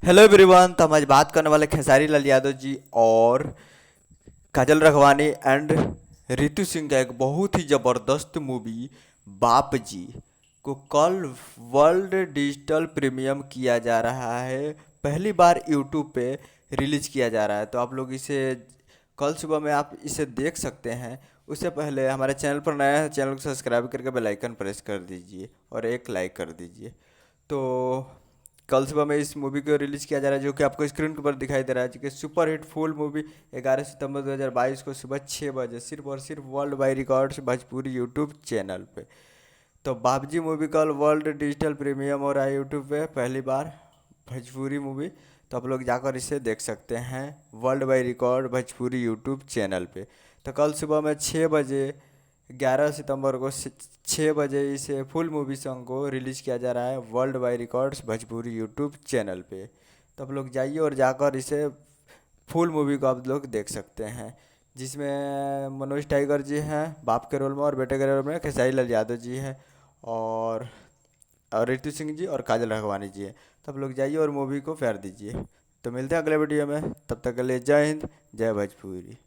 Hello everyone. तो हम आज बात करने वाले खेसारी लाल यादव जी और काजल रखवानी एंड रितु सिंह का एक बहुत ही ज़बरदस्त मूवी बाप जी को कल वर्ल्ड डिजिटल प्रीमियम किया जा रहा है। पहली बार यूट्यूब पे रिलीज किया जा रहा है, तो आप लोग इसे कल सुबह में आप इसे देख सकते हैं। उससे पहले हमारे चैनल पर नया है, चैनल को सब्सक्राइब करके बेल आइकन प्रेस कर दीजिए और एक लाइक कर दीजिए। तो कल सुबह में इस मूवी को रिलीज़ किया जा रहा है, जो कि आपको स्क्रीन के ऊपर दिखाई दे रहा है, जो कि सुपर हिट फुल मूवी 11 सितंबर 2022 को सुबह 6 बजे सिर्फ और सिर्फ world by records Bhojpuri YouTube channel पे। तो बाबजी मूवी कल वर्ल्ड डिजिटल प्रीमियम हो रहा है यूट्यूब पे पहली बार भोजपुरी मूवी। तो आप लोग जाकर इसे देख सकते हैं world by record Bhojpuri YouTube channel पे। तो कल सुबह में 6 बजे 11 सितंबर को 6 बजे इसे फुल मूवी सॉन्ग को रिलीज़ किया जा रहा है world by records Bhojpuri YouTube channel पे। तो आप लोग जाइए और जाकर इसे फुल मूवी को आप लोग देख सकते हैं, जिसमें मनोज टाइगर जी हैं बाप के रोल में और बेटे के रोल में खेसारी लाल यादव जी हैं और रितु सिंह जी और काजल राघवानी जी हैं। तो आप लोग जाइए और मूवी को प्यार दीजिए। तो मिलते हैं अगले वीडियो में, तब तक के लिए जय हिंद जय भोजपुरी।